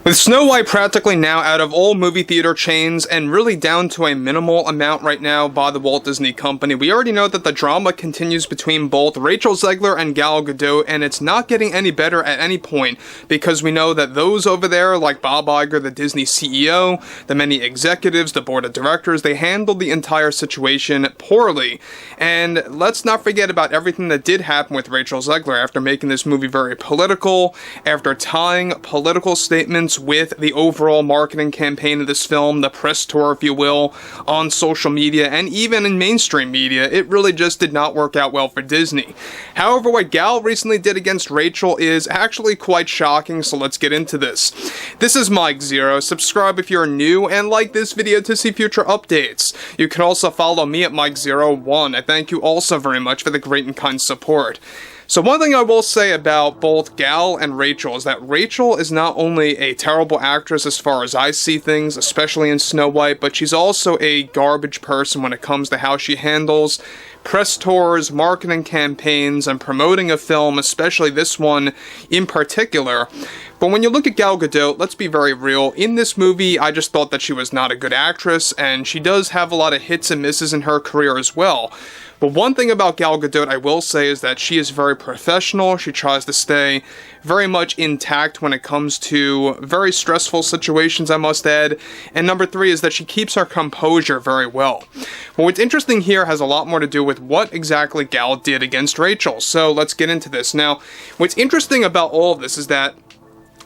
With Snow White practically now out of all movie theater chains and really down to a minimal amount right now by the Walt Disney Company, we already know that the drama continues between both Rachel Zegler and Gal Gadot, and it's not getting any better at any point, because we know that those over there, like Bob Iger, the Disney CEO, the many executives, the board of directors, they handled the entire situation poorly. And let's not forget about everything that did happen with Rachel Zegler after making this movie very political, after tying political statements with the overall marketing campaign of this film, the press tour, if you will, on social media and even in mainstream media. It really just did not work out well for Disney. However, what Gal recently did against Rachel is actually quite shocking, so let's get into this. This is Mike Zero. Subscribe if you're new and like this video to see future updates. You can also follow me at Mike01. I thank you also very much for the great and kind support. So one thing I will say about both Gal and Rachel is that Rachel is not only a terrible actress as far as I see things, especially in Snow White, but she's also a garbage person when it comes to how she handles press tours, marketing campaigns, and promoting a film, especially this one in particular. But when you look at Gal Gadot, let's be very real. In this movie, I just thought that she was not a good actress, and she does have a lot of hits and misses in her career as well. But one thing about Gal Gadot I will say is that she is very professional. She tries to stay very much intact when it comes to very stressful situations, I must add. And number three is that she keeps her composure very well. But what's interesting here has a lot more to do with what exactly Gal did against Rachel. So let's get into this. Now, what's interesting about all of this is that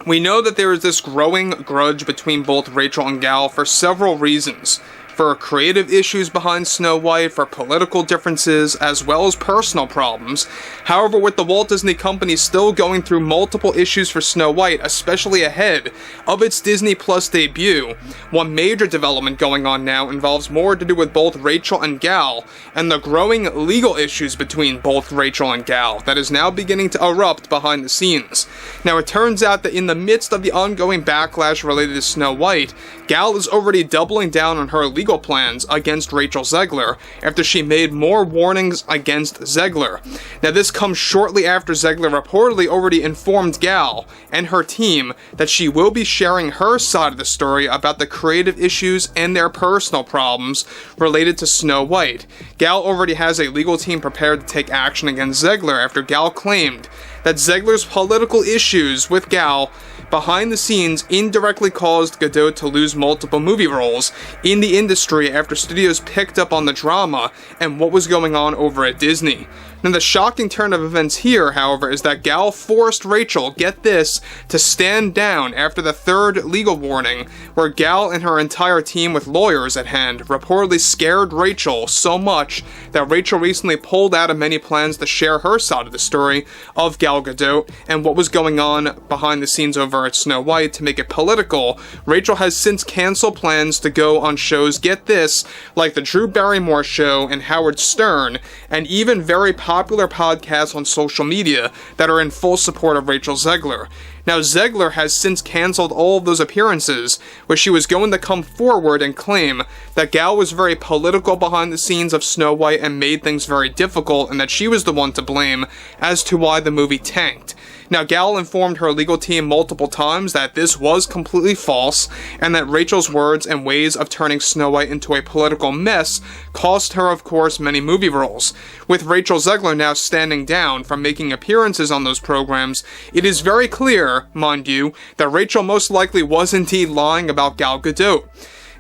we know that there is this growing grudge between both Rachel and Gal for several reasons. For creative issues behind Snow White, for political differences, as well as personal problems. However, with the Walt Disney Company still going through multiple issues for Snow White, especially ahead of its Disney Plus debut, one major development going on now involves more to do with both Rachel and Gal, and the growing legal issues between both Rachel and Gal that is now beginning to erupt behind the scenes. Now, it turns out that in the midst of the ongoing backlash related to Snow White, Gal is already doubling down on her legal plans against Rachel Zegler after she made more warnings against Zegler. Now, this comes shortly after Zegler reportedly already informed Gal and her team that she will be sharing her side of the story about the creative issues and their personal problems related to Snow White. Gal already has a legal team prepared to take action against Zegler after Gal claimed that Zegler's political issues with Gal behind the scenes indirectly caused Gadot to lose multiple movie roles in the industry after studios picked up on the drama and what was going on over at Disney. Now, the shocking turn of events here, however, is that Gal forced Rachel, get this, to stand down after the third legal warning, where Gal and her entire team with lawyers at hand reportedly scared Rachel so much that Rachel recently pulled out of many plans to share her side of the story of Gal Gadot and what was going on behind the scenes over at Snow White. To make it political, Rachel has since canceled plans to go on shows, get this, like the Drew Barrymore Show and Howard Stern, and even very popular podcasts on social media that are in full support of Rachel Zegler. Now, Zegler has since canceled all of those appearances, where she was going to come forward and claim that Gal was very political behind the scenes of Snow White and made things very difficult, and that she was the one to blame as to why the movie tanked. Now, Gal informed her legal team multiple times that this was completely false, and that Rachel's words and ways of turning Snow White into a political mess cost her, of course, many movie roles. With Rachel Zegler now standing down from making appearances on those programs, it is very clear, mind you, that Rachel most likely was indeed lying about Gal Gadot.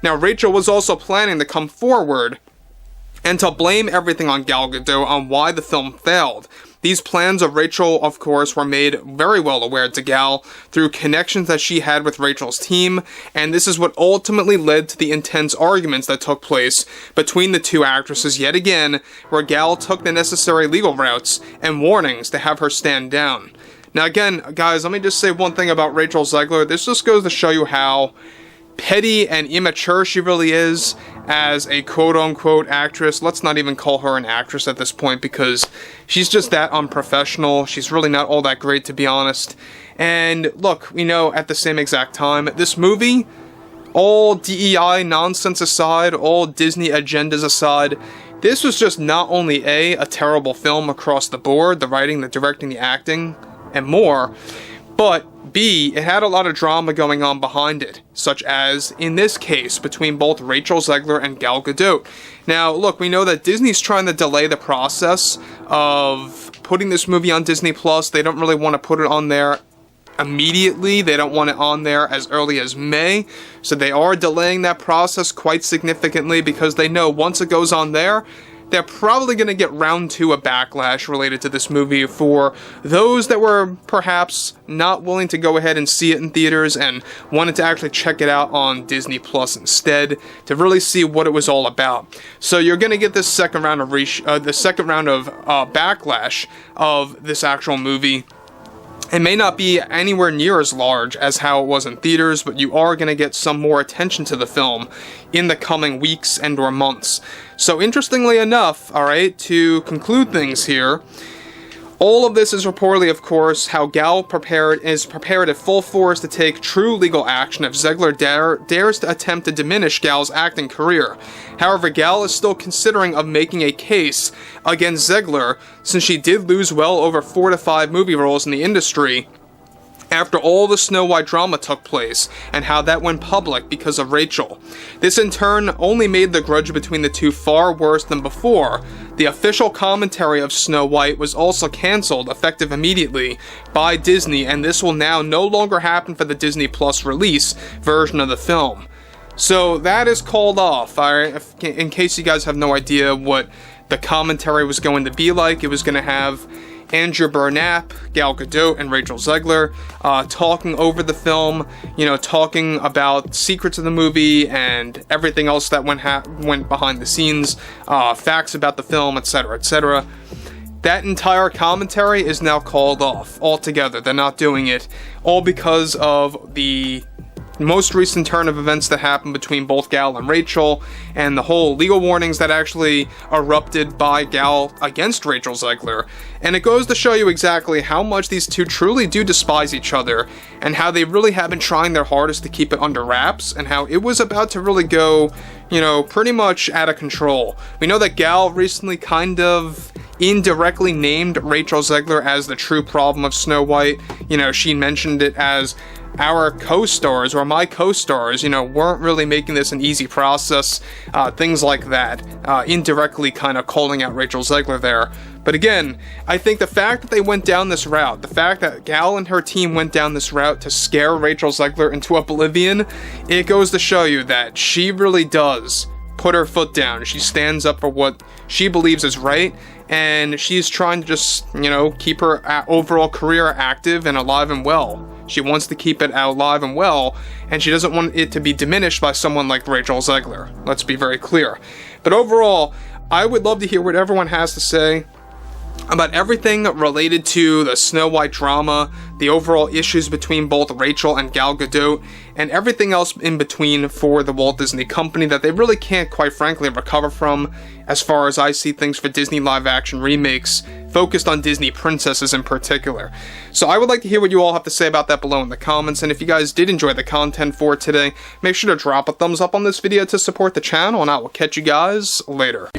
Now, Rachel was also planning to come forward and to blame everything on Gal Gadot on why the film failed. These plans of Rachel, of course, were made very well aware to Gal through connections that she had with Rachel's team, and this is what ultimately led to the intense arguments that took place between the two actresses yet again, where Gal took the necessary legal routes and warnings to have her stand down. Now again, guys, let me just say one thing about Rachel Zegler. This just goes to show you how petty and immature she really is as a quote-unquote actress. Let's not even call her an actress at this point, because she's just that unprofessional. She's really not all that great, to be honest. And look, we know at the same exact time, this movie, all DEI nonsense aside, all Disney agendas aside, this was just not only a terrible film across the board, the writing, the directing, the acting, and more, but B, it had a lot of drama going on behind it, such as, in this case, between both Rachel Zegler and Gal Gadot. Now, look, we know that Disney's trying to delay the process of putting this movie on Disney+. They don't really want to put it on there immediately. They don't want it on there as early as May, so they are delaying that process quite significantly because they know once it goes on there, they're probably going to get round 2 of backlash related to this movie for those that were perhaps not willing to go ahead and see it in theaters and wanted to actually check it out on Disney Plus instead to really see what it was all about. So you're going to get this second round of backlash of this actual movie. It may not be anywhere near as large as how it was in theaters, but you are going to get some more attention to the film in the coming weeks and or months. So interestingly enough, alright, to conclude things here, all of this is reportedly, of course, how Gal is prepared at full force to take true legal action if Zegler dares to attempt to diminish Gal's acting career. However, Gal is still considering of making a case against Zegler, since she did lose well over 4 to 5 movie roles in the industry after all the Snow White drama took place, and how that went public because of Rachel. This in turn only made the grudge between the two far worse than before. The official commentary of Snow White was also cancelled, effective immediately, by Disney, and this will now no longer happen for the Disney Plus release version of the film. So that is called off. In case you guys have no idea what the commentary was going to be like, it was going to have Andrew Burnap, Gal Gadot, and Rachel Zegler talking over the film, talking about secrets of the movie and everything else that went behind the scenes, facts about the film, etc., etc. That entire commentary is now called off altogether. They're not doing it, all because of the most recent turn of events that happened between both Gal and Rachel, and the whole legal warnings that actually erupted by Gal against Rachel Zegler. And it goes to show you exactly how much these two truly do despise each other, and how they really have been trying their hardest to keep it under wraps, and how it was about to really go, pretty much out of control. We know that Gal recently kind of indirectly named Rachel Zegler as the true problem of Snow White. She mentioned it as our co-stars, or my co-stars, weren't really making this an easy process, things like that, indirectly kind of calling out Rachel Zegler there. But again, I think the fact that they went down this route, the fact that Gal and her team went down this route to scare Rachel Zegler into oblivion, it goes to show you that she really does put her foot down. She stands up for what she believes is right, and she's trying to just, keep her overall career active and alive and well. She wants to keep it alive and well, and she doesn't want it to be diminished by someone like Rachel Zegler. Let's be very clear. But overall, I would love to hear what everyone has to say about everything related to the Snow White drama, the overall issues between both Rachel and Gal Gadot, and everything else in between for the Walt Disney Company that they really can't, quite frankly, recover from, as far as I see things for Disney live-action remakes, focused on Disney princesses in particular. So I would like to hear what you all have to say about that below in the comments, and if you guys did enjoy the content for today, make sure to drop a thumbs up on this video to support the channel, and I will catch you guys later.